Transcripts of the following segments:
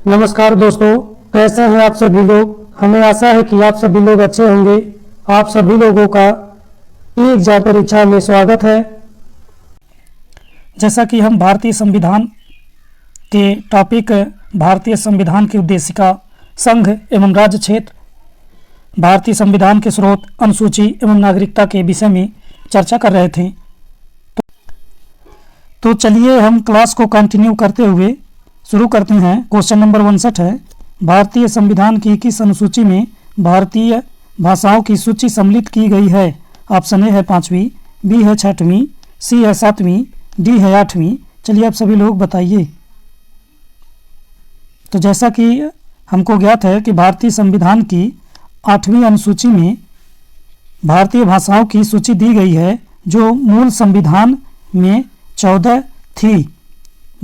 नमस्कार दोस्तों, कैसे हैं आप सभी लोग। हमें आशा है कि आप सभी लोग अच्छे होंगे। आप सभी लोगों का एग्जाम परीक्षा में स्वागत है। जैसा कि हम भारतीय संविधान के टॉपिक भारतीय संविधान की उद्देशिका, संघ एवं राज्य क्षेत्र, भारतीय संविधान के स्रोत, अनुसूची एवं नागरिकता के विषय में चर्चा कर रहे थे। तो चलिए हम क्लास को कंटिन्यू करते हुए शुरू करते हैं। क्वेश्चन नंबर 59 है, भारतीय संविधान की किस अनुसूची में भारतीय भाषाओं की सूची सम्मिलित की गई है। ऑप्शन ए है 5वीं, बी है 6वीं, सी है 7वीं, डी है 8वीं। चलिए आप सभी लोग बताइए। तो जैसा कि हमको ज्ञात है कि भारतीय संविधान की 8वीं अनुसूची में भारतीय भाषाओं की सूची दी गई है, जो मूल संविधान में 14 थी।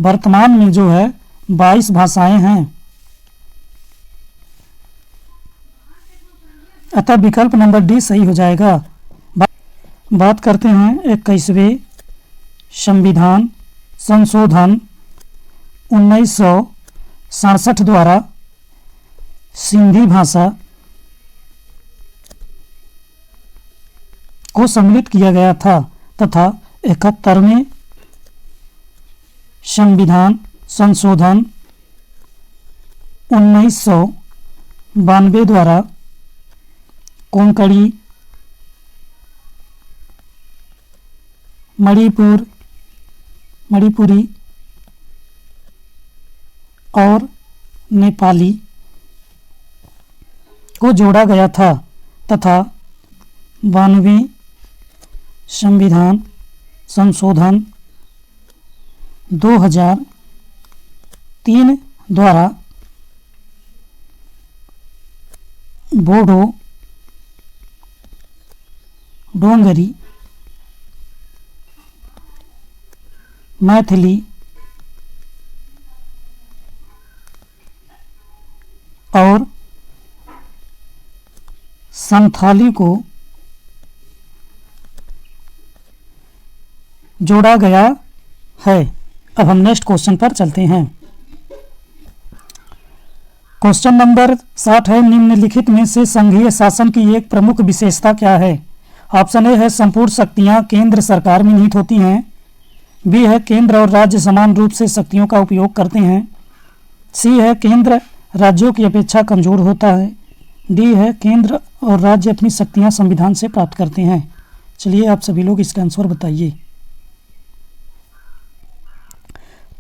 वर्तमान में जो है 22 भाषाएं हैं। अतः विकल्प नंबर डी सही हो जाएगा। बात करते हैं 21वें संविधान संशोधन 1967 द्वारा सिंधी भाषा को सम्मिलित किया गया था तथा 71वें संविधान संशोधन 1992 द्वारा कोंकणी, मणिपुरी और नेपाली को जोड़ा गया था तथा 92वें संविधान संशोधन 2003 द्वारा बोडो, डोंगरी, मैथिली और संथाली को जोड़ा गया है। अब हम नेक्स्ट क्वेश्चन पर चलते हैं। क्वेश्चन नंबर 60 है, निम्नलिखित में से संघीय शासन की एक प्रमुख विशेषता क्या है। ऑप्शन ए है संपूर्ण शक्तियां केंद्र सरकार में निहित होती हैं, बी है केंद्र और राज्य समान रूप से शक्तियों का उपयोग करते हैं, सी है केंद्र राज्यों की अपेक्षा कमजोर होता है, डी है केंद्र और राज्य अपनी शक्तियां संविधान से प्राप्त करते हैं। चलिए आप सभी लोग इसका आंसर बताइए।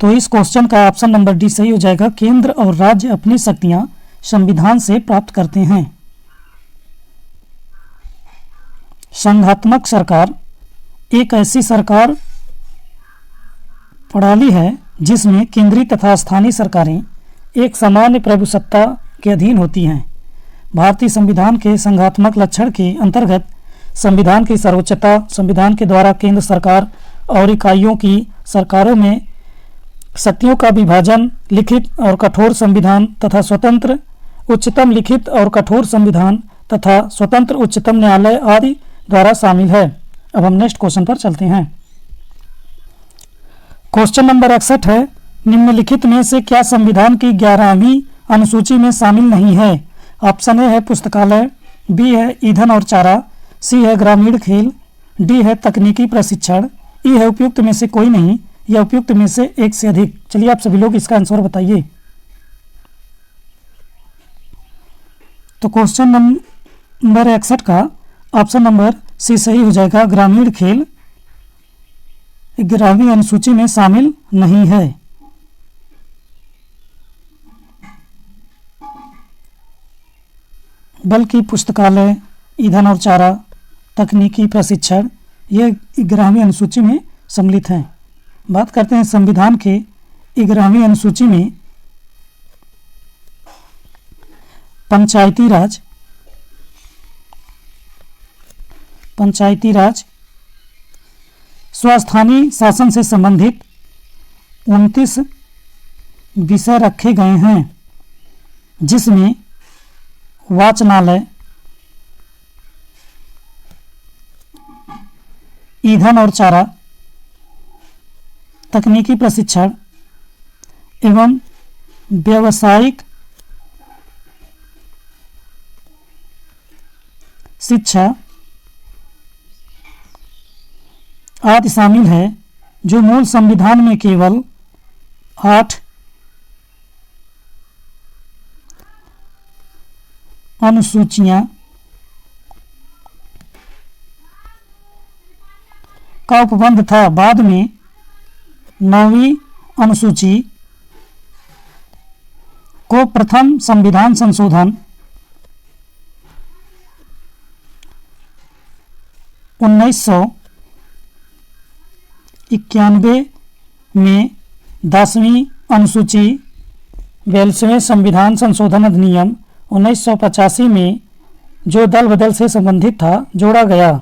तो इस क्वेश्चन का ऑप्शन नंबर डी सही हो जाएगा। केंद्र और राज्य अपनी शक्तियां संविधान से प्राप्त करते हैं। संघात्मक सरकार एक ऐसी सरकार प्रणाली है जिसमें केंद्रीय तथा स्थानीय सरकारें एक सामान्य प्रभुसत्ता के अधीन होती हैं। भारतीय संविधान के संघात्मक लक्षण के अंतर्गत संविधान की सर्वोच्चता, संविधान के द्वारा केंद्र सरकार और इकाइयों की सरकारों में शक्तियों का विभाजन, लिखित और कठोर संविधान तथा स्वतंत्र उच्चतम लिखित और कठोर संविधान तथा स्वतंत्र उच्चतम न्यायालय आदि द्वारा शामिल है। अब हम नेक्स्ट क्वेश्चन पर चलते हैं। क्वेश्चन नंबर 61 है, निम्नलिखित में से क्या संविधान की 11वीं अनुसूची में शामिल नहीं है। ऑप्शन ए है पुस्तकालय, बी है ईंधन और चारा, सी है ग्रामीण खेल, डी है तकनीकी प्रशिक्षण, ई है उपयुक्त में से कोई नहीं या उपयुक्त में से एक से अधिक। चलिए आप सभी लोग इसका आंसर बताइए। तो क्वेश्चन नंबर 61 का ऑप्शन नंबर सी सही हो जाएगा। ग्रामीण खेल 11वीं अनुसूची में शामिल नहीं है। बल्कि पुस्तकालय, ईंधन और चारा, तकनीकी प्रशिक्षण ये 11वीं अनुसूची में सम्मिलित हैं। बात करते हैं संविधान के 11वीं अनुसूची में पंचायती राज स्वस्थानीय शासन से संबंधित 29 विषय रखे गए हैं, जिसमें वाचनालय, ईंधन और चारा, तकनीकी प्रशिक्षण एवं व्यावसायिक शिक्षा आदि शामिल है, जो मूल संविधान में केवल 8 अनुसूचियां का उपबंध था। बाद में 9वीं अनुसूची को प्रथम संविधान संशोधन 1991 में 10वीं अनुसूची 42वें संविधान संशोधन अधिनियम 1985 में, जो दल बदल से संबंधित था, जोड़ा गया।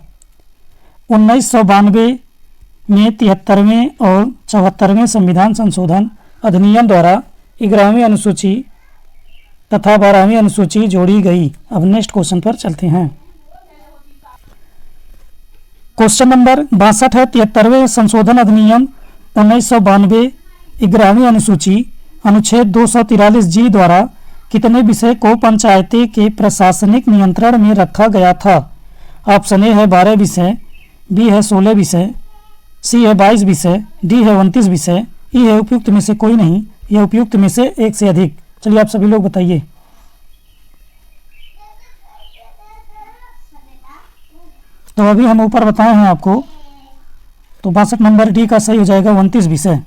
1992 में 73वें और 74वें संविधान संशोधन अधिनियम द्वारा 11वीं अनुसूची तथा 12वीं अनुसूची जोड़ी गई। अब नेक्स्ट क्वेश्चन पर चलते हैं। क्वेश्चन नंबर 62 है, 73वें संशोधन अधिनियम 1992 11वीं अनुसूची अनुच्छेद 243G द्वारा कितने विषय को पंचायती के प्रशासनिक नियंत्रण में रखा गया था? ऑप्शन ए है 12 विषय, बी है 16 विषय, सी है 22 विषय, डी है 29 विषय, ई है उपयुक्त में से कोई नहीं, यह उपयुक्त में से एक से अधिक। चलिए आप सभी लोग बताइए। तो अभी हम ऊपर बताए हैं आपको, तो 62 नंबर डी का सही हो जाएगा 29 विषय।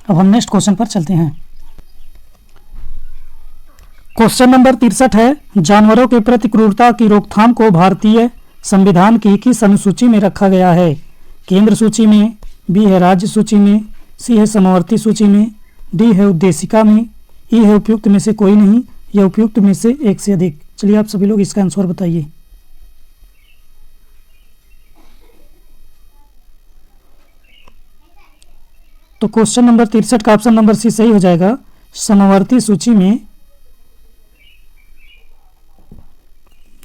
अब हम नेक्स्ट क्वेश्चन पर चलते हैं। क्वेश्चन नंबर 63 है, जानवरों के प्रति क्रूरता की रोकथाम को भारतीय संविधान की किस अनुसूची में रखा गया है? केंद्र सूची में, बी है राज्य सूची में, सी है समवर्ती सूची में, डी है उद्देशिका में, ई है उपयुक्त में से कोई नहीं, या उपयुक्त में से एक से अधिक। चलिए आप सभी लोग इसका आंसर बताइए। तो क्वेश्चन नंबर 63 का ऑप्शन नंबर सी सही हो जाएगा, समवर्ती सूची में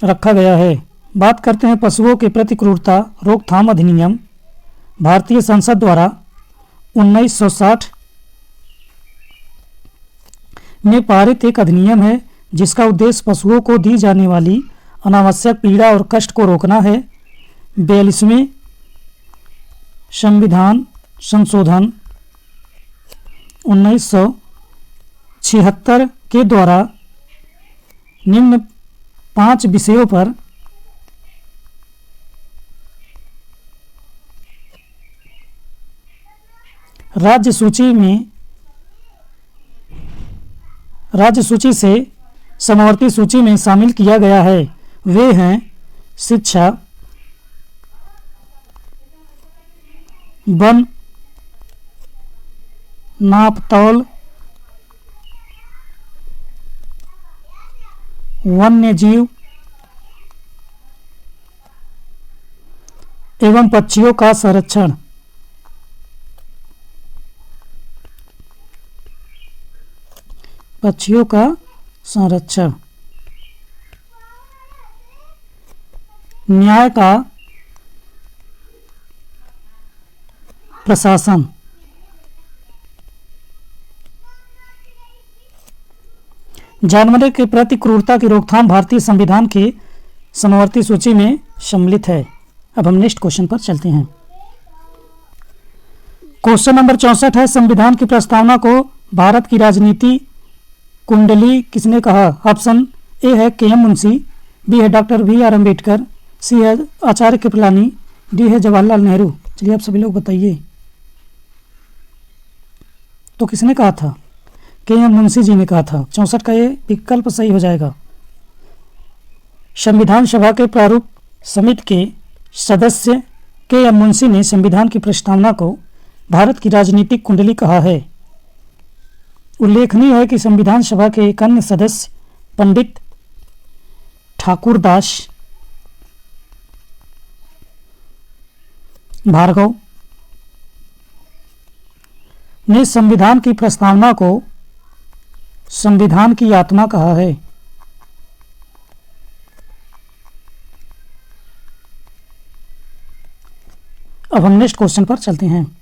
रखा गया है। बात करते हैं पशुओं के प्रति क्रूरता रोकथाम अधिनियम। भारतीय संसद द्वारा 1960 में पारित एक अधिनियम है, जिसका उद्देश्य पशुओं को दी जाने वाली अनावश्यक पीड़ा और कष्ट को रोकना है। 42वें संविधान संशोधन 1976 के द्वारा निम्न 5 विषयों पर राज्य सूची से समवर्ती सूची में शामिल किया गया है। वे हैं शिक्षा, वन, नापतौल, वन्य जीव एवं पक्षियों का संरक्षण। पक्षियों का संरक्षण, न्याय का प्रशासन, जानवरों के प्रति क्रूरता की रोकथाम भारतीय संविधान के समवर्ती सूची में सम्मिलित है। अब हम नेक्स्ट क्वेश्चन पर चलते हैं। क्वेश्चन नंबर 64 है, संविधान की प्रस्तावना को भारत की राजनीति कुंडली किसने कहा? ऑप्शन ए है के एम मुंशी, बी है डॉक्टर बी आर अम्बेडकर, सी है आचार्य कृपलानी, डी है जवाहरलाल नेहरू। चलिए आप सभी लोग बताइए। तो किसने कहा था? के एम मुंशी जी ने कहा था। 64 का ये विकल्प सही हो जाएगा। संविधान सभा के प्रारूप समिति के सदस्य के एम मुंशी ने संविधान की प्रस्तावना को भारत की राजनीतिक कुंडली कहा है। उल्लेखनीय है कि संविधान सभा के एक अन्य सदस्य पंडित ठाकुरदास भार्गव ने संविधान की प्रस्तावना को संविधान की आत्मा कहा है। अब हम नेक्स्ट क्वेश्चन पर चलते हैं।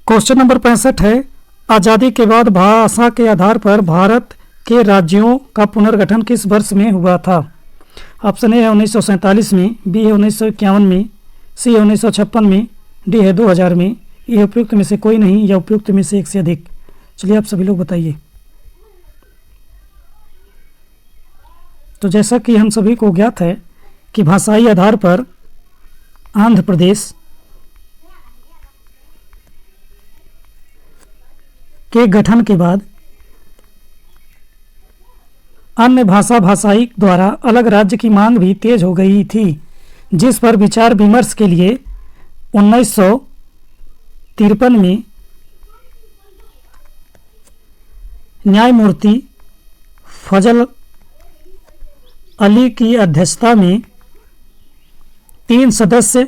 क्वेश्चन नंबर 65 है, आज़ादी के बाद भाषा के आधार पर भारत के राज्यों का पुनर्गठन किस वर्ष में हुआ था? ऑप्शन ए है 1947 में, बी है 1951 में, सी है 1956 में, डी है 2000 में। ये उपयुक्त में से कोई नहीं या उपयुक्त में से एक से अधिक। चलिए आप सभी लोग बताइए। तो जैसा कि हम सभी को ज्ञात है कि भाषाई आधार पर आंध्र प्रदेश के गठन के बाद अन्य भाषाई द्वारा अलग राज्य की मांग भी तेज हो गई थी, जिस पर विचार विमर्श के लिए 1953 में न्यायमूर्ति फजल अली की अध्यक्षता में 3 सदस्य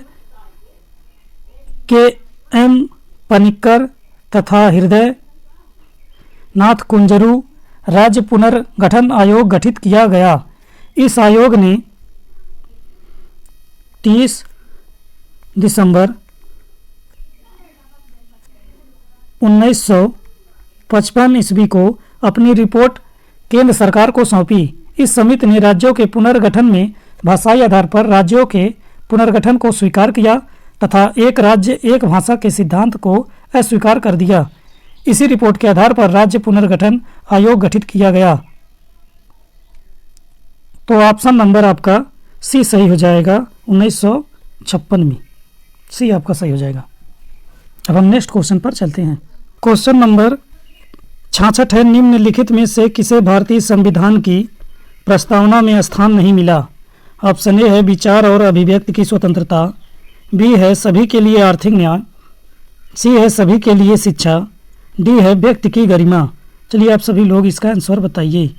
के एम पनिक्कर तथा हृदय नाथ कुंजरू राज्य पुनर्गठन आयोग गठित किया गया। इस आयोग ने 30 दिसंबर 1955 ईस्वी को अपनी रिपोर्ट केंद्र सरकार को सौंपी। इस समिति ने राज्यों के पुनर्गठन में भाषाई आधार पर राज्यों के पुनर्गठन को स्वीकार किया तथा एक राज्य एक भाषा के सिद्धांत को अस्वीकार कर दिया। इसी रिपोर्ट के आधार पर राज्य पुनर्गठन आयोग गठित किया गया। तो ऑप्शन नंबर आपका सी सही हो जाएगा, 1956 में सी आपका सही हो जाएगा। अब हम नेक्स्ट क्वेश्चन पर चलते हैं। क्वेश्चन नंबर 66 है, निम्नलिखित में से किसे भारतीय संविधान की प्रस्तावना में स्थान नहीं मिला? ऑप्शन ए है विचार और अभिव्यक्ति की स्वतंत्रता, बी है सभी के लिए आर्थिक न्याय, सी है सभी के लिए शिक्षा, डी है व्यक्ति की गरिमा। चलिए आप सभी लोग इसका आंसर बताइए।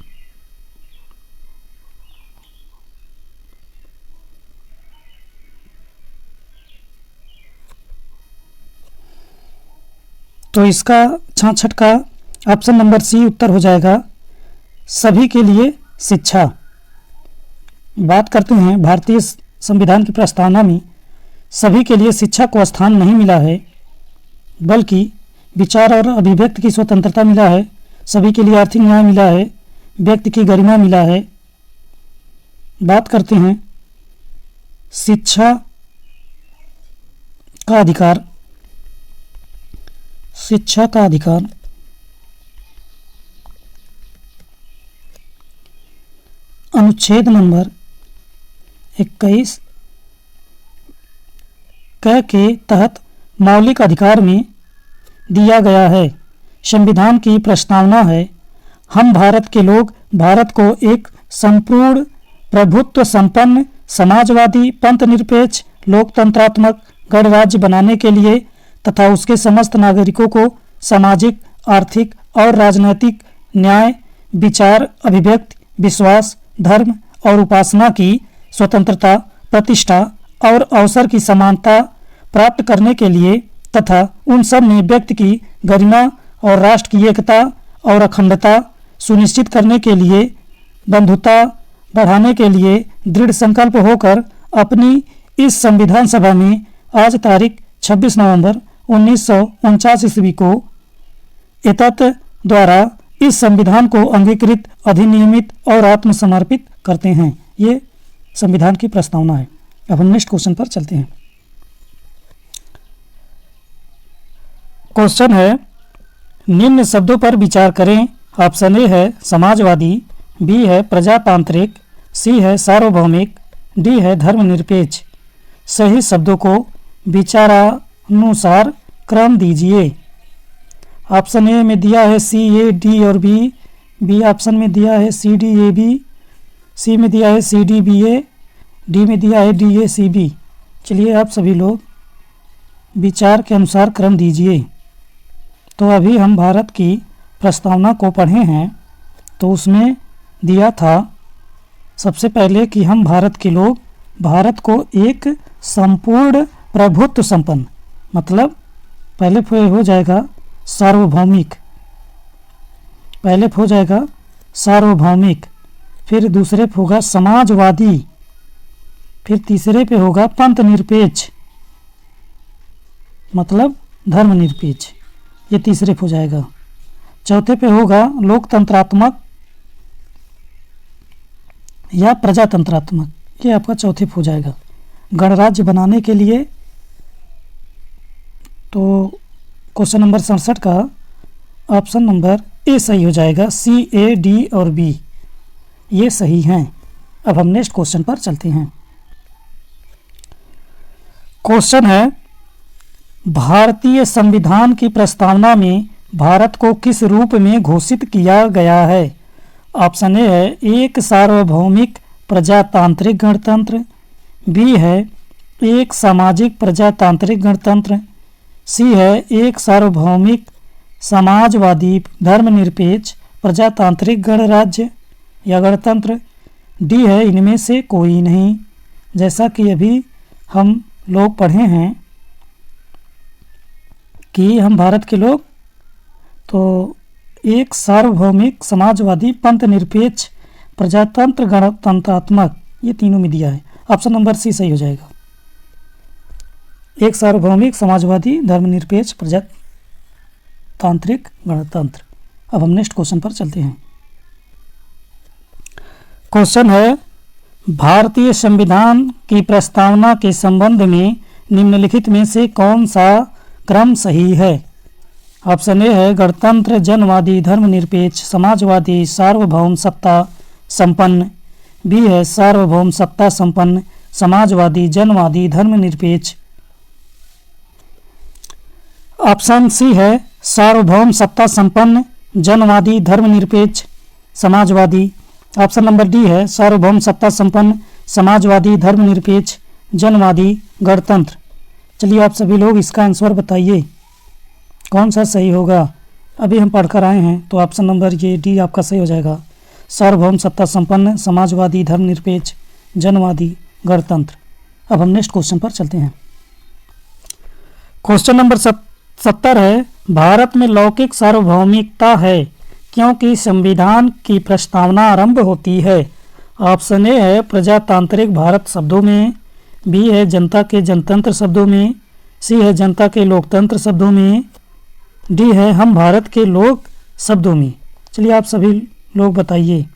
तो इसका 66 का ऑप्शन नंबर सी उत्तर हो जाएगा, सभी के लिए शिक्षा। बात करते हैं भारतीय संविधान की प्रस्तावना में सभी के लिए शिक्षा को स्थान नहीं मिला है, बल्कि विचार और अभिव्यक्ति की स्वतंत्रता मिला है, सभी के लिए आर्थिक न्याय मिला है, व्यक्ति की गरिमा मिला है। बात करते हैं शिक्षा का अधिकार। शिक्षा का अधिकार अनुच्छेद नंबर 21 के तहत मौलिक अधिकार में दिया गया है। संविधान की प्रस्तावना है, हम भारत के लोग भारत को एक संपूर्ण प्रभुत्व संपन्न समाजवादी पंथनिरपेक्ष लोकतंत्रात्मक गणराज्य बनाने के लिए तथा उसके समस्त नागरिकों को सामाजिक आर्थिक और राजनैतिक न्याय विचार अभिव्यक्ति विश्वास धर्म और उपासना की स्वतंत्रता प्रतिष्ठा और अवसर की समानता प्राप्त करने के लिए तथा उन सब में व्यक्ति की गरिमा और राष्ट्र की एकता और अखंडता सुनिश्चित करने के लिए बंधुता बढ़ाने के लिए दृढ़ संकल्प होकर अपनी इस संविधान सभा में आज तारीख 26 नवंबर 1949 ईस्वी को एतत् द्वारा इस संविधान को अंगीकृत अधिनियमित और आत्मसमर्पित करते हैं। ये संविधान की प्रस्तावना है। अब हम नेक्स्ट क्वेश्चन पर चलते हैं। क्वेश्चन है, निम्न शब्दों पर विचार करें। ऑप्शन ए है समाजवादी, बी है प्रजातांत्रिक, सी है सार्वभौमिक, डी है धर्मनिरपेक्ष। सही शब्दों को विचारानुसार क्रम दीजिए। ऑप्शन ए में दिया है सी ए डी और बी, बी ऑप्शन में दिया है सी डी ए बी, सी में दिया है सी डी बी ए, डी में दिया है डी ए सी बी। चलिए आप सभी लोग विचार के अनुसार क्रम दीजिए। तो अभी हम भारत की प्रस्तावना को पढ़े हैं, तो उसमें दिया था सबसे पहले कि हम भारत के लोग भारत को एक संपूर्ण प्रभुत्व संपन्न, मतलब पहले हो जाएगा सार्वभौमिक, पहले हो जाएगा सार्वभौमिक, फिर दूसरे पे होगा समाजवादी, फिर तीसरे पे होगा पंथ निरपेक्ष मतलब धर्मनिरपेक्ष। ये तीसरे पे हो जाएगा। चौथे पे होगा लोकतंत्रात्मक या प्रजातंत्रात्मक, ये आपका चौथे पे हो जाएगा। गणराज्य बनाने के लिए तो क्वेश्चन नंबर 67 का ऑप्शन नंबर ए सही हो जाएगा। सी, ए, डी और बी ये सही हैं। अब हम नेक्स्ट क्वेश्चन पर चलते हैं। क्वेश्चन है, भारतीय संविधान की प्रस्तावना में भारत को किस रूप में घोषित किया गया है? ऑप्शन ए है एक सार्वभौमिक प्रजातांत्रिक गणतंत्र, बी है एक सामाजिक प्रजातांत्रिक गणतंत्र, सी है एक सार्वभौमिक समाजवादी धर्मनिरपेक्ष प्रजातांत्रिक गणराज्य या गणतंत्र, डी है इनमें से कोई नहीं। जैसा कि अभी हम लोग पढ़े हैं कि हम भारत के लोग तो एक सार्वभौमिक समाजवादी पंथ निरपेक्ष प्रजातंत्र गणतंत्रात्मक ये तीनों में दिया है। ऑप्शन नंबर सी सही हो जाएगा। एक सार्वभौमिक समाजवादी धर्मनिरपेक्ष प्रजातांत्रिक गणतंत्र। अब हम नेक्स्ट क्वेश्चन पर चलते हैं। क्वेश्चन है, भारतीय संविधान की प्रस्तावना के संबंध में निम्नलिखित में से कौन सा क्रम सही है? ऑप्शन ए है गणतंत्र जनवादी धर्मनिरपेक्ष समाजवादी सार्वभौम सत्ता संपन्न, बी है सार्वभौम सत्ता संपन्न समाजवादी जनवादी धर्मनिरपेक्ष, ऑप्शन सी है सार्वभौम सत्ता संपन्न जनवादी धर्मनिरपेक्ष समाजवादी, ऑप्शन नंबर डी है सार्वभौम सत्ता संपन्न समाजवादी धर्मनिरपेक्ष जनवादी गणतंत्र। चलिए आप सभी लोग इसका आंसर बताइए कौन सा सही होगा। अभी हम पढ़कर आए हैं तो ऑप्शन नंबर ये डी आपका सही हो जाएगा। सार्वभौम सत्ता संपन्न समाजवादी धर्मनिरपेक्ष जनवादी गणतंत्र। अब हम नेक्स्ट क्वेश्चन पर चलते हैं। क्वेश्चन नंबर 70 है, भारत में लौकिक सार्वभौमिकता है क्योंकि संविधान की प्रस्तावना आरंभ होती है। ऑप्शन ए है प्रजातांत्रिक भारत शब्दों में, बी है जनता के जनतंत्र शब्दों में, सी है जनता के लोकतंत्र शब्दों में, डी है हम भारत के लोग शब्दों में। चलिए आप सभी लोग बताइए।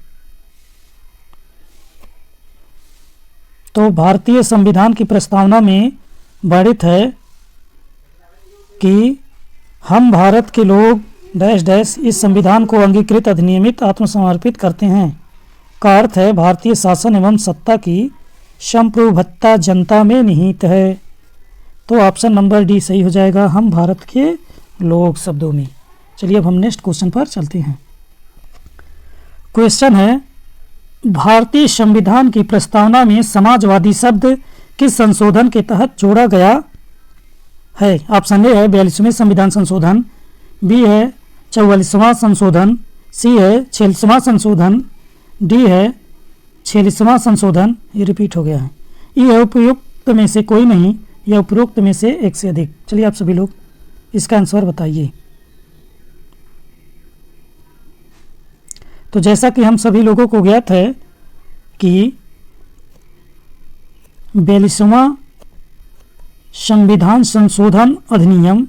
तो भारतीय संविधान की प्रस्तावना में वर्णित है कि हम भारत के लोग डैश डैश इस संविधान को अंगीकृत अधिनियमित आत्मसमर्पित करते हैं का अर्थ है भारतीय शासन एवं सत्ता की संप्रभुता जनता में निहित है। तो ऑप्शन नंबर डी सही हो जाएगा, हम भारत के लोग शब्दों में। चलिए अब हम नेक्स्ट क्वेश्चन पर चलते हैं। क्वेश्चन है, भारतीय संविधान की प्रस्तावना में समाजवादी शब्द किस संशोधन के तहत जोड़ा गया है? ऑप्शन ए है 42वें संविधान संशोधन, बी है 44वां संशोधन, सी है 46वां संशोधन, डी है 46वां संशोधन। ये रिपीट हो गया है। ये है उपयुक्त में से कोई नहीं, यह उपरोक्त में से एक से अधिक। चलिए आप सभी लोग इसका आंसर बताइए। तो जैसा कि हम सभी लोगों को ज्ञात है कि 42वां संविधान संशोधन अधिनियम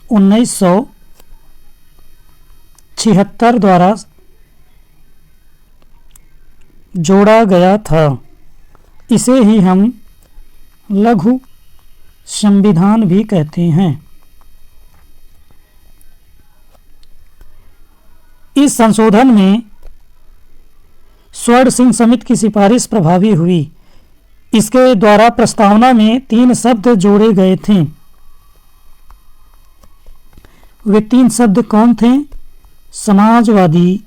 1976 द्वारा जोड़ा गया था। इसे ही हम लघु संविधान भी कहते हैं। इस संशोधन में स्वर्ण सिंह समिति की सिफारिश प्रभावी हुई। इसके द्वारा प्रस्तावना में 3 शब्द जोड़े गए थे। वे 3 शब्द कौन थे? समाजवादी,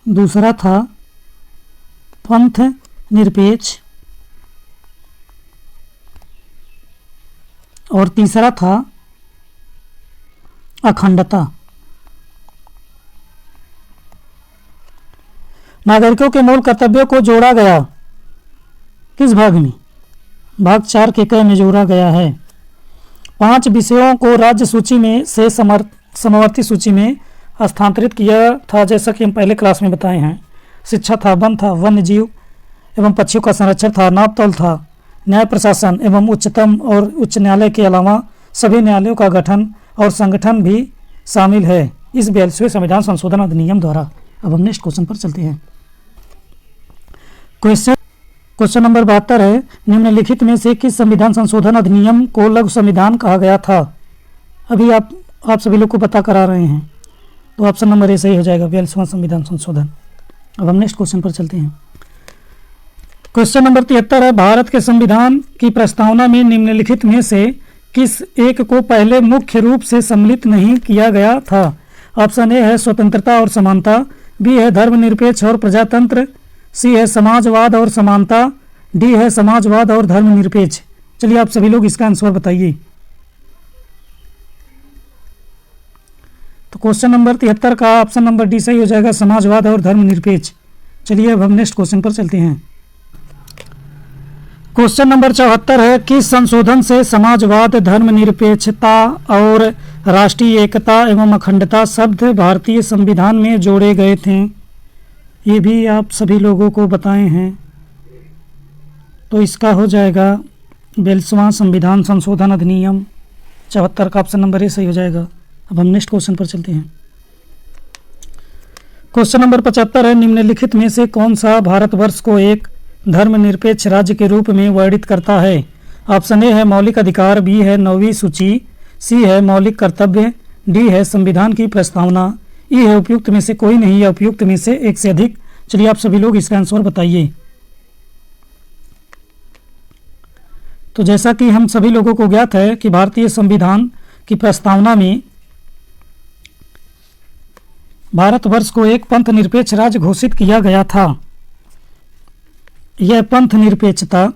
दूसरा था पंथ निरपेक्ष और तीसरा था अखंडता। नागरिकों के मूल कर्तव्यों को जोड़ा गया किस भाग में? भाग 4 के क में जोड़ा गया है। 5 विषयों को राज्य सूची में से समवर्ती सूची में स्थानांतरित किया था, जैसा कि हम पहले क्लास में बताए हैं। शिक्षा था, वन था, वन्य जीव एवं पक्षियों का संरक्षण था, नापतोल था, न्याय प्रशासन एवं उच्चतम और उच्च न्यायालय के अलावा सभी न्यायालयों का गठन और संगठन भी शामिल है इस 42वें संविधान संशोधन अधिनियम द्वारा। अब हम नेक्स्ट क्वेश्चन पर चलते हैं। क्वेश्चन नंबर 72 है, निम्नलिखित में से किस संविधान संशोधन अधिनियम को लघु संविधान कहा गया था? अभी आप सभी लोग को पता करा रहे हैं, तो ऑप्शन नंबर ए सही हो जाएगा, 42वां संविधान संशोधन। अब हम नेक्स्ट क्वेश्चन पर चलते हैं। क्वेश्चन नंबर 73 है, भारत के संविधान की प्रस्तावना में निम्नलिखित में से किस एक को पहले मुख्य रूप से सम्मिलित नहीं किया गया था? ऑप्शन ए है स्वतंत्रता और समानता, बी है धर्मनिरपेक्ष और प्रजातंत्र, सी है समाजवाद और समानता, डी है समाजवाद और धर्मनिरपेक्ष। चलिए आप सभी लोग इसका आंसर बताइए। तो क्वेश्चन नंबर 73 का ऑप्शन नंबर डी सही हो जाएगा, समाजवाद और धर्मनिरपेक्ष। चलिए अब हम नेक्स्ट क्वेश्चन पर चलते हैं। क्वेश्चन नंबर 74 है, किस संशोधन से समाजवाद, धर्मनिरपेक्षता और राष्ट्रीय एकता एवं अखंडता शब्द भारतीय संविधान में जोड़े गए थे? ये भी आप सभी लोगों को बताए हैं, तो इसका हो जाएगा 42वां संविधान संशोधन अधिनियम। 74 का ऑप्शन नंबर ए सही हो जाएगा। अब हम नेक्स्ट क्वेश्चन पर चलते हैं। क्वेश्चन नंबर 75 है, निम्नलिखित में से कौन सा भारतवर्ष को एक धर्मनिरपेक्ष राज्य के रूप में वर्णित करता है? ऑप्शन ए है मौलिक अधिकार, बी है 9वीं सूची, सी है मौलिक कर्तव्य, डी है संविधान की प्रस्तावना, ई है उपयुक्त में से कोई नहीं या उपयुक्त में से एक से अधिक। चलिए आप सभी लोग इसका आंसर बताइए। तो जैसा कि हम सभी लोगों को ज्ञात है कि भारतीय संविधान की प्रस्तावना में भारतवर्ष को एक पंथ निरपेक्ष राज्य घोषित किया गया था। यह पंथ निरपेक्षता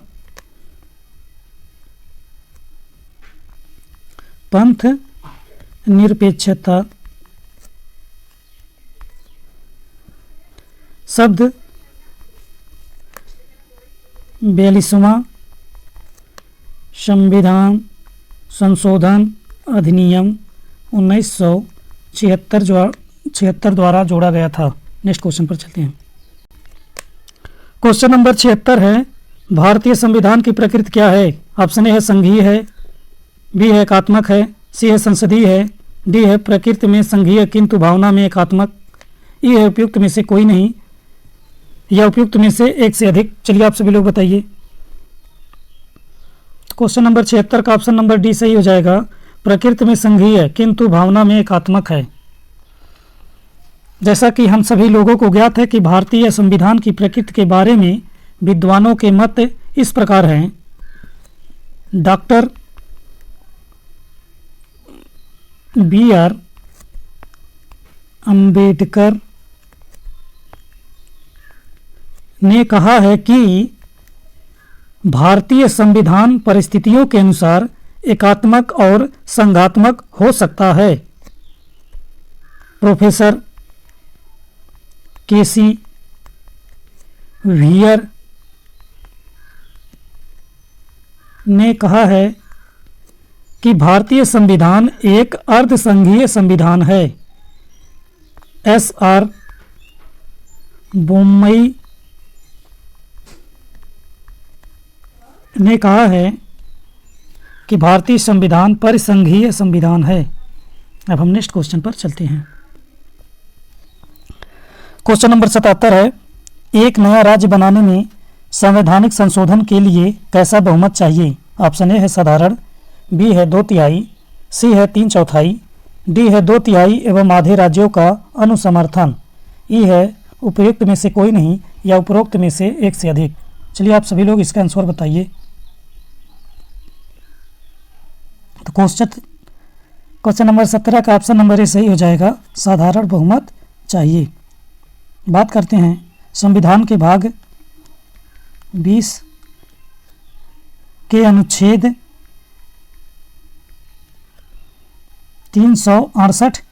शब्द 42वां संविधान संशोधन अधिनियम 1976 द्वारा जोड़ा गया था। नेक्स्ट क्वेश्चन पर चलते हैं। क्वेश्चन नंबर 76 है, भारतीय संविधान की प्रकृति क्या है? ऑप्शन ए है संघीय है, बी है एकात्मक है, सी है संसदीय है, डी है प्रकृति में संघीय किंतु भावना में एकात्मक, ई है उपयुक्त में से कोई नहीं या उपयुक्त में से एक से अधिक। चलिए आप सभी लोग बताइए। क्वेश्चन नंबर 76 का ऑप्शन नंबर डी सही हो जाएगा, प्रकृति में संघीय किंतु भावना में एकात्मक है। जैसा कि हम सभी लोगों को ज्ञात है कि भारतीय संविधान की प्रकृति के बारे में विद्वानों के मत इस प्रकार हैं। Doctor B R. अम्बेडकर ने कहा है कि भारतीय संविधान परिस्थितियों के अनुसार एकात्मक और संघात्मक हो सकता है। Professor KC. व्हीयर ने कहा है कि भारतीय संविधान एक अर्धसंघीय संविधान है। एस.आर. बोम्मई ने कहा है कि भारतीय संविधान परिसंघीय संविधान है। अब हम नेक्स्ट क्वेश्चन पर चलते हैं। क्वेश्चन नंबर 77 है, एक नया राज्य बनाने में संवैधानिक संशोधन के लिए कैसा बहुमत चाहिए? ऑप्शन ए है साधारण, बी है 2/3, सी है 3/4, डी है 2/3 एवं आधे राज्यों का अनुसमर्थन, ई है उपयुक्त में से कोई नहीं या उपरोक्त में से एक से अधिक। चलिए आप सभी लोग इसका आंसर बताइए। तो क्वेश्चन नंबर 17 का ऑप्शन नंबर ए सही हो जाएगा, साधारण बहुमत चाहिए। बात करते हैं संविधान के भाग 20 के अनुच्छेद 368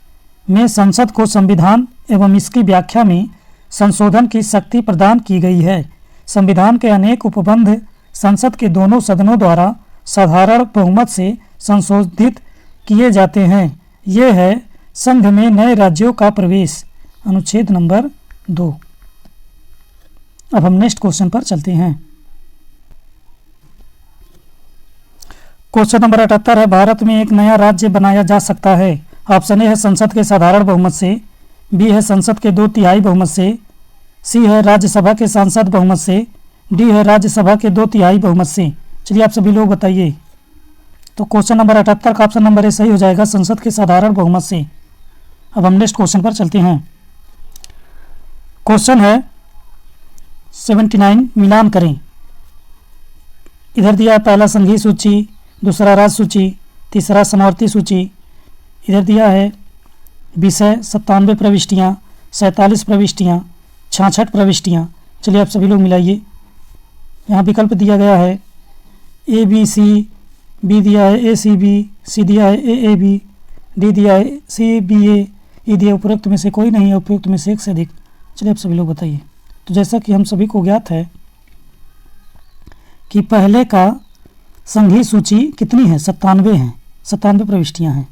में संसद को संविधान एवं इसकी व्याख्या में संशोधन की शक्ति प्रदान की गई है। संविधान के अनेक उपबंध संसद के दोनों सदनों द्वारा साधारण बहुमत से संशोधित किए जाते हैं। ये है संघ में नए राज्यों का प्रवेश, अनुच्छेद नंबर 2। अब हम नेक्स्ट क्वेश्चन पर चलते हैं। क्वेश्चन नंबर 78 है, भारत में एक नया राज्य बनाया जा सकता है। ऑप्शन ए है संसद के साधारण बहुमत से, बी है संसद के 2/3 बहुमत से, सी है राज्यसभा के सांसद बहुमत से, डी है राज्यसभा के 2/3 बहुमत से। चलिए आप सभी लोग बताइए। तो क्वेश्चन नंबर 78 का ऑप्शन नंबर ए सही हो जाएगा, संसद के साधारण बहुमत से। अब हम नेक्स्ट क्वेश्चन पर चलते हैं। क्वेश्चन है 79, मिलान करें। इधर दिया है पहला संघीय सूची, दूसरा राज्य सूची, तीसरा समवर्ती सूची। इधर दिया है विषय 97 प्रविष्टियाँ, 47 प्रविष्टियाँ, 66 प्रविष्टियाँ। चलिए आप सभी लोग मिलाइए। यहाँ विकल्प दिया गया है ए बी सी, बी दिया है ए सी बी, सी दिया है ए बी, डी दिया है सी बी ए, ई दिया उपरोक्त में से कोई नहीं है, उपरोक्त में से एक से अधिक। चलिए आप सभी लोग बताइए। तो जैसा कि हम सभी को ज्ञात है कि पहले का संघीय सूची कितनी है, 97 हैं, 97 प्रविष्टियाँ हैं।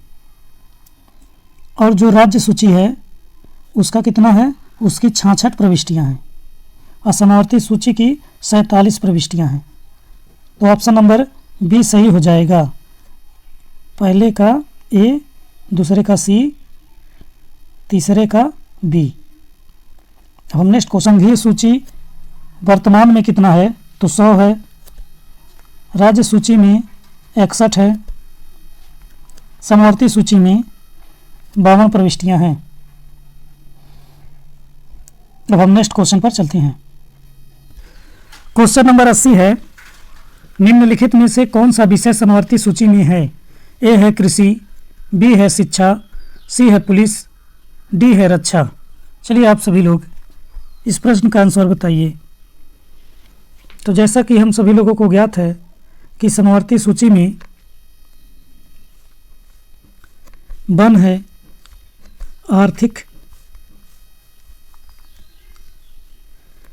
और जो राज्य सूची है उसका कितना है, उसकी 66 प्रविष्टियाँ हैं। और समवर्ती सूची की 47 प्रविष्टियाँ हैं। तो ऑप्शन नंबर बी सही हो जाएगा। पहले का ए, दूसरे का सी, तीसरे का बी। अब हम नेक्स्ट क्वेश्चन, संघीय सूची वर्तमान में कितना है, तो 100 है। राज्य सूची में 61 है। समवर्ती सूची में 52 प्रविष्टियां हैं। अब हम नेक्स्ट क्वेश्चन पर चलते हैं। क्वेश्चन नंबर 80 है, निम्नलिखित में से कौन सा विषय समवर्ती सूची में है। ए है कृषि, बी है शिक्षा, सी है पुलिस, डी है रक्षा। चलिए आप सभी लोग इस प्रश्न का आंसर बताइए। तो जैसा कि हम सभी लोगों को ज्ञात है कि समवर्ती सूची में वन है, आर्थिक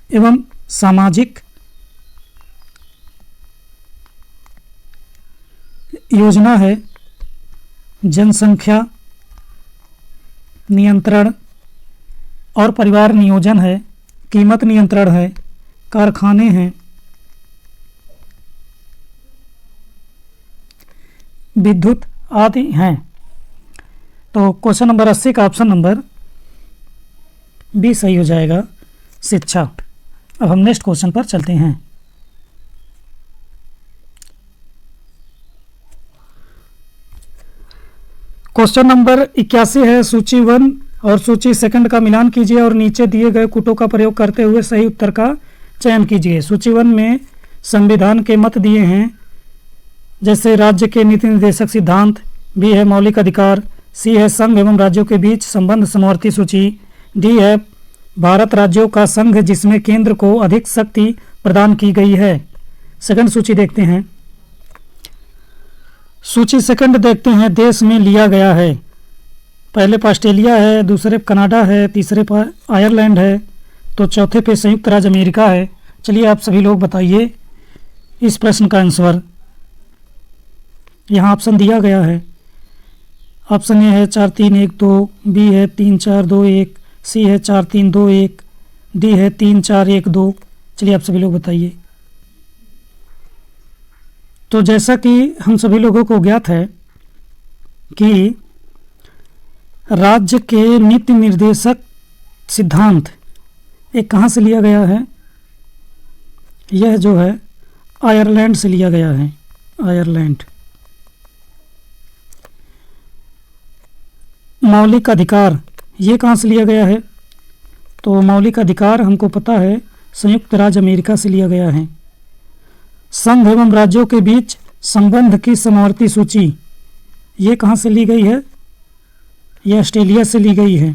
एवं सामाजिक योजना है, जनसंख्या नियंत्रण और परिवार नियोजन है, कीमत नियंत्रण है, कारखाने हैं, विद्युत आदि हैं। तो क्वेश्चन नंबर 80 का ऑप्शन नंबर बी सही हो जाएगा, शिक्षा। अब हम नेक्स्ट क्वेश्चन पर चलते हैं। क्वेश्चन नंबर 81 है, सूची 1 और सूची 2 का मिलान कीजिए और नीचे दिए गए कूटों का प्रयोग करते हुए सही उत्तर का चयन कीजिए। सूची 1 में संविधान के मत दिए हैं, जैसे राज्य के नीति निर्देशक सिद्धांत, बी है मौलिक अधिकार, सी है संघ एवं राज्यों के बीच संबंध समवर्ती सूची, डी है भारत राज्यों का संघ जिसमें केंद्र को अधिक शक्ति प्रदान की गई है। सेकंड सूची देखते हैं। सूची 2 देखते हैं, देश में लिया गया है। पहले पर ऑस्ट्रेलिया है, दूसरे पर कनाडा है, तीसरे पर आयरलैंड है, तो चौथे पे संयुक्त राज्य अमेरिका है। चलिए आप सभी लोग बताइए इस प्रश्न का आंसर। यहाँ ऑप्शन दिया गया है। ऑप्शन ए है 4 3 1 2, बी है 3 4 2 1, सी है 4 3 2 1, डी है 3 4 1 2। चलिए आप सभी लोग बताइए। तो जैसा कि हम सभी लोगों को ज्ञात है कि राज्य के नीति निर्देशक सिद्धांत एक कहाँ से लिया गया है, यह जो है आयरलैंड से लिया गया है, आयरलैंड। मौलिक अधिकार ये कहाँ से लिया गया है, तो मौलिक अधिकार हमको पता है संयुक्त राज्य अमेरिका से लिया गया है। संघ एवं राज्यों के बीच संबंध की समवर्ती सूची ये कहाँ से ली गई है, यह ऑस्ट्रेलिया से ली गई है।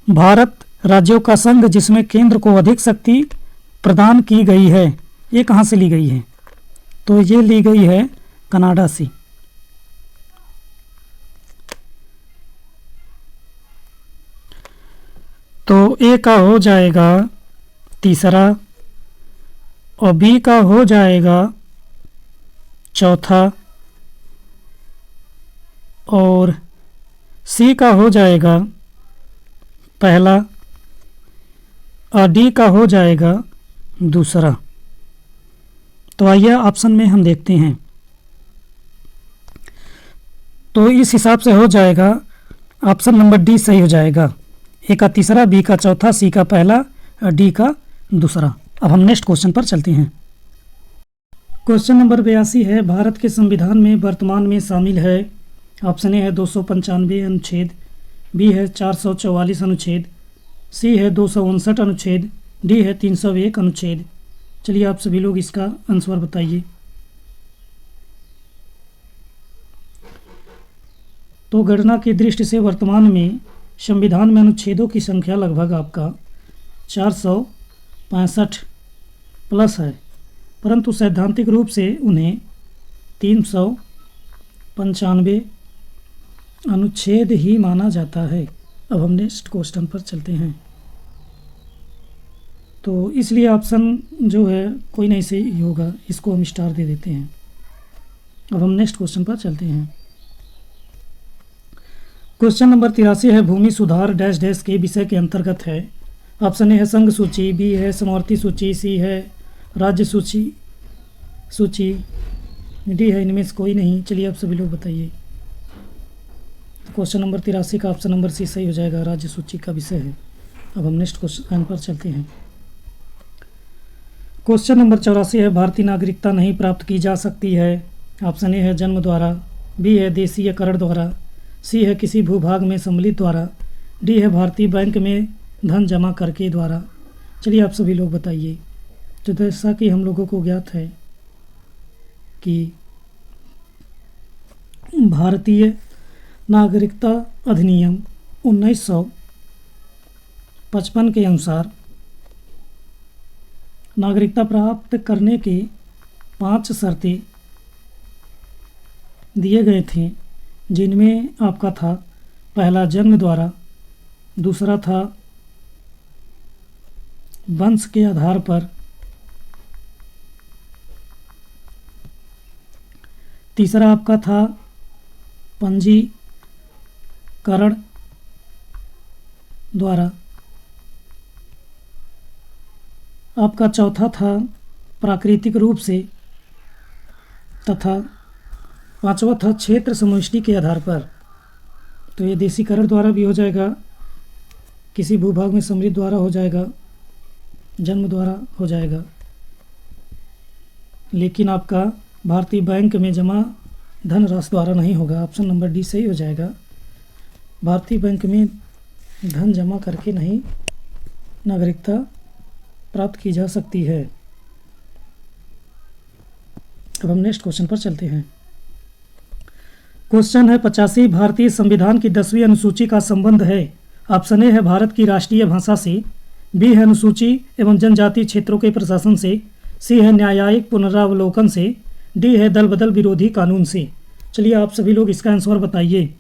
भारत राज्यों का संघ जिसमें केंद्र को अधिक शक्ति प्रदान की गई है, ये कहाँ से ली गई है, तो ये ली गई है कनाडा से। तो ए का हो जाएगा तीसरा और बी का हो जाएगा चौथा और सी का हो जाएगा पहला और डी का हो जाएगा दूसरा। तो आइए ऑप्शन में हम देखते हैं। तो इस हिसाब से हो जाएगा ऑप्शन नंबर डी सही हो जाएगा। ए का तीसरा, बी का चौथा, सी का पहला और डी का दूसरा। अब हम नेक्स्ट क्वेश्चन पर चलते हैं। क्वेश्चन नंबर 82 है, भारत के संविधान में वर्तमान में शामिल है। ऑप्शन ए है 295 अनुच्छेद, बी है 444 अनुच्छेद, सी है 259 अनुच्छेद, डी है 301 अनुच्छेद। चलिए आप सभी लोग इसका आंसर बताइए। तो गणना की दृष्टि से वर्तमान में संविधान में अनुच्छेदों की संख्या लगभग आपका 465 प्लस है, परंतु सैद्धांतिक रूप से उन्हें 395 अनुच्छेद ही माना जाता है। अब हम नेक्स्ट क्वेश्चन पर चलते हैं। तो इसलिए ऑप्शन जो है कोई नहीं सही होगा, इसको हम स्टार दे देते हैं। अब हम नेक्स्ट क्वेश्चन पर चलते हैं। क्वेश्चन नंबर 83 है, भूमि सुधार डैश डैश के विषय के अंतर्गत है। ऑप्शन ए है संघ सूची, बी है समवर्ती सूची, सी है राज्य सूची, डी है इनमें से कोई नहीं। चलिए आप सभी लोग बताइए। क्वेश्चन नंबर 83 का ऑप्शन नंबर सी सही हो जाएगा, राज्य सूची का विषय है। अब हम नेक्स्ट क्वेश्चन पर चलते हैं। क्वेश्चन नंबर 84 है, भारतीय नागरिकता नहीं प्राप्त की जा सकती है। ऑप्शन ए है जन्म द्वारा, बी है देशीयकरण द्वारा, सी है किसी भूभाग में सम्मिलित द्वारा, डी है भारतीय बैंक में धन जमा करके द्वारा। चलिए आप सभी लोग बताइए। तो जैसा कि हम लोगों को ज्ञात है कि भारतीय नागरिकता अधिनियम 1955 के अनुसार नागरिकता प्राप्त करने के 5 शर्तें दिए गए थे, जिनमें आपका था पहला जन्म द्वारा, दूसरा था वंश के आधार पर, तीसरा आपका था पंजीकरण द्वारा, आपका चौथा था प्राकृतिक रूप से, तथा पांचवा था क्षेत्र समष्टि के आधार पर। तो ये देशीकरण द्वारा भी हो जाएगा, किसी भूभाग में सम्मिलित द्वारा हो जाएगा, जन्म द्वारा हो जाएगा, लेकिन आपका भारतीय बैंक में जमा धन राशि द्वारा नहीं होगा। ऑप्शन नंबर डी सही हो जाएगा। भारतीय बैंक में धन जमा करके नहीं नागरिकता प्राप्त की जा सकती है। अब हम नेक्स्ट क्वेश्चन पर चलते हैं। क्वेश्चन है 85, भारतीय संविधान की 10वीं अनुसूची का संबंध है। ऑप्शन ए है भारत की राष्ट्रीय भाषा से, बी है अनुसूची एवं जनजातीय क्षेत्रों के प्रशासन से, सी है न्यायिक पुनरावलोकन से, डी है दल बदल विरोधी कानून से। चलिए आप सभी लोग इसका आंसर बताइए।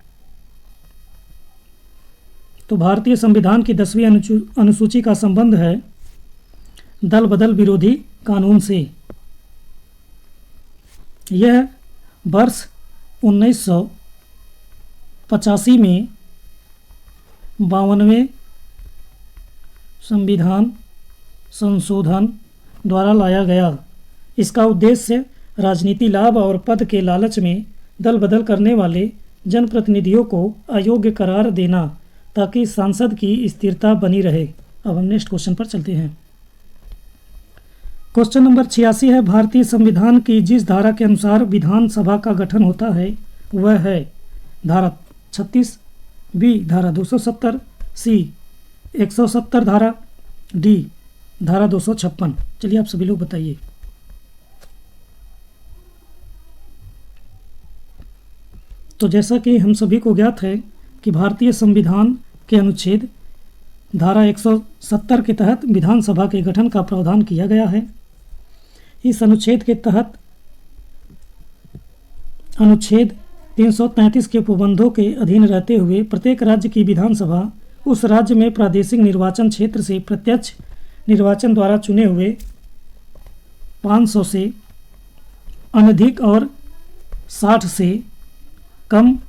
तो भारतीय संविधान की 10वीं अनुसूची का संबंध है दल बदल विरोधी कानून से। यह वर्ष 1985 में 52वें संविधान संशोधन द्वारा लाया गया। इसका उद्देश्य राजनीति लाभ और पद के लालच में दल बदल करने वाले जनप्रतिनिधियों को अयोग्य करार देना, ताकि सांसद की स्थिरता बनी रहे। अब हम नेक्स्ट क्वेश्चन पर चलते हैं। क्वेश्चन नंबर 86 है, भारतीय संविधान की जिस धारा के अनुसार विधानसभा का गठन होता है वह है धारा 36, बी धारा 270, सी 170 धारा, डी धारा 256। चलिए आप सभी लोग बताइए। तो जैसा कि हम सभी को ज्ञात है कि भारतीय संविधान के अनुच्छेद धारा 170 के तहत विधानसभा के गठन का प्रावधान किया गया है। इस अनुच्छेद के तहत अनुच्छेद 333 के उपबंधों के अधीन रहते हुए प्रत्येक राज्य की विधानसभा उस राज्य में प्रादेशिक निर्वाचन क्षेत्र से प्रत्यक्ष निर्वाचन द्वारा चुने हुए 500 से अनधिक और 60 से कम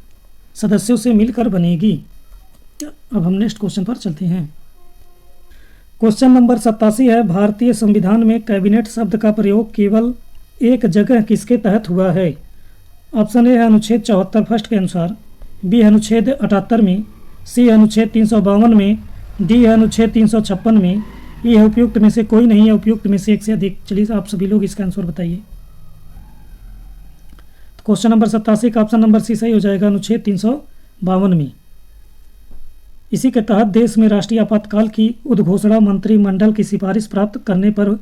सदस्यों से मिलकर बनेगी। अब हम नेक्स्ट क्वेश्चन पर चलते हैं। क्वेश्चन नंबर 87 है, भारतीय संविधान में कैबिनेट शब्द का प्रयोग केवल एक जगह किसके तहत हुआ है? ऑप्शन ए है अनुच्छेद 74 फर्स्ट के अनुसार, बी है अनुच्छेद 78 में, सी है अनुच्छेद 352 में, डी है अनुच्छेद 356 में, ये है उपयुक्त में से कोई नहीं है, उपयुक्त में से एक से अधिक। चलिए आप सभी लोग इसका आंसर बताइए। तो क्वेश्चन नंबर 87 का ऑप्शन नंबर सी सही हो जाएगा, अनुच्छेद 352 में। इसी के तहत देश में राष्ट्रीय आपातकाल की उद्घोषणा मंत्रिमंडल की सिफारिश प्राप्त करने पर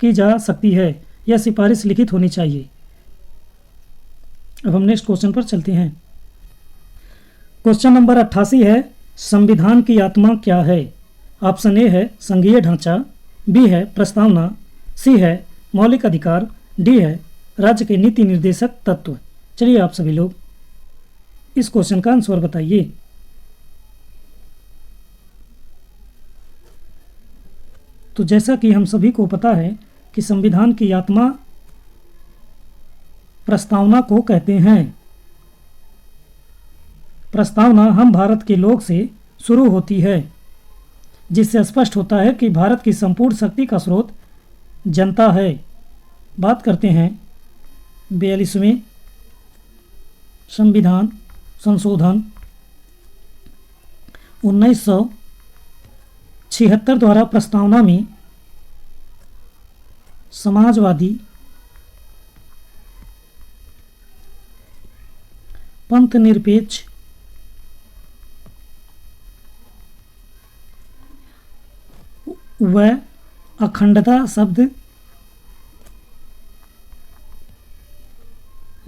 की जा सकती है। यह सिफारिश लिखित होनी चाहिए। अब हम नेक्स्ट क्वेश्चन पर चलते हैं। क्वेश्चन नंबर 88 है, संविधान की आत्मा क्या है? ऑप्शन ए है संघीय ढांचा, बी है प्रस्तावना, सी है मौलिक अधिकार, डी है राज्य के नीति निर्देशक तत्व। चलिए आप सभी लोग इस क्वेश्चन का आंसर बताइए। तो जैसा कि हम सभी को पता है कि संविधान की आत्मा प्रस्तावना को कहते हैं। प्रस्तावना हम भारत के लोग से शुरू होती है, जिससे स्पष्ट होता है कि भारत की संपूर्ण शक्ति का स्रोत जनता है। बात करते हैं 42वें संविधान संशोधन 1976 द्वारा प्रस्तावना में समाजवादी, पंथ निरपेक्ष, व अखंडता शब्द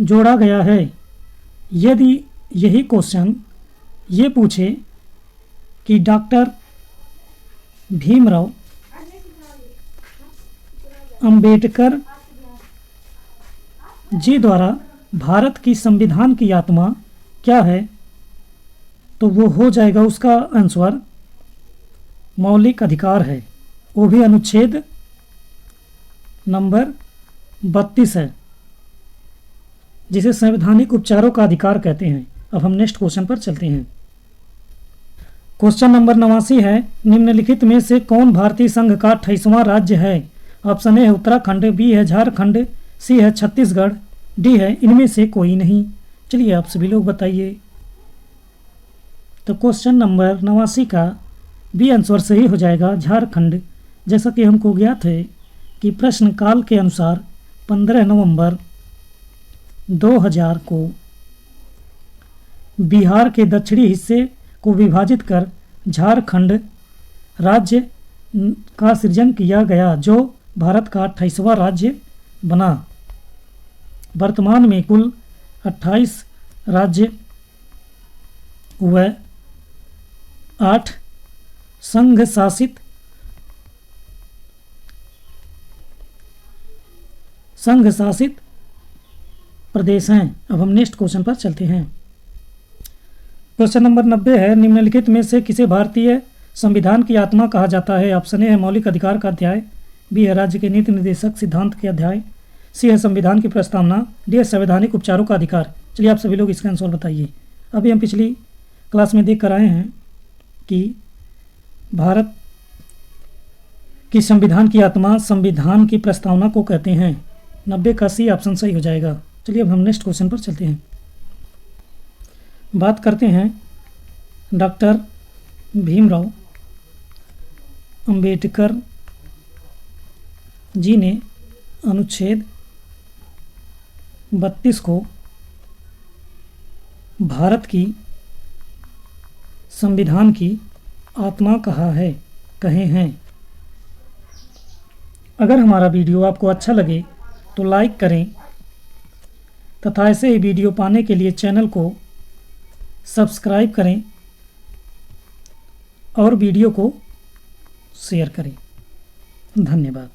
जोड़ा गया है। यदि यही क्वेश्चन ये पूछे कि डॉक्टर भीमराव अंबेडकर जी द्वारा भारत की संविधान की आत्मा क्या है, तो वो हो जाएगा उसका आंसर मौलिक अधिकार है। वो भी अनुच्छेद नंबर 32 है, जिसे संवैधानिक उपचारों का अधिकार कहते हैं। अब हम नेक्स्ट क्वेश्चन पर चलते हैं। क्वेश्चन नंबर 89 है, निम्नलिखित में से कौन भारतीय संघ का 28वां राज्य है? ऑप्शन ए है उत्तराखंड, बी है झारखंड, सी है छत्तीसगढ़, डी है इनमें से कोई नहीं। चलिए आप सभी लोग बताइए। तो क्वेश्चन नंबर 89 का बी आंसर सही हो जाएगा, झारखंड। जैसा कि हमको ज्ञात है कि प्रश्न काल के अनुसार 15 नवंबर 2000 को बिहार के दक्षिणी हिस्से को विभाजित कर झारखंड राज्य का सृजन किया गया, जो भारत का 28वां राज्य बना। वर्तमान में कुल 28 राज्य व 8 संघ शासित प्रदेश हैं। अब हम नेक्स्ट क्वेश्चन पर चलते हैं। क्वेश्चन नंबर 90 है, निम्नलिखित में से किसे भारतीय संविधान की आत्मा कहा जाता है? ऑप्शन ए है मौलिक अधिकार का अध्याय, बी है राज्य के नीति निर्देशक सिद्धांत के अध्याय, सी है संविधान की प्रस्तावना, डी है संवैधानिक उपचारों का अधिकार। चलिए आप सभी लोग इसका आंसर बताइए। अभी हम पिछली क्लास में देख कर आए हैं कि भारत की संविधान की आत्मा संविधान की प्रस्तावना को कहते हैं। 90 का सी ऑप्शन सही हो जाएगा। चलिए अब हम नेक्स्ट क्वेश्चन पर चलते हैं। बात करते हैं डॉक्टर भीमराव अंबेडकर जी ने अनुच्छेद 32 को भारत की संविधान की आत्मा कहे हैं। अगर हमारा वीडियो आपको अच्छा लगे तो लाइक करें तथा ऐसे ही वीडियो पाने के लिए चैनल को सब्सक्राइब करें और वीडियो को शेयर करें। धन्यवाद।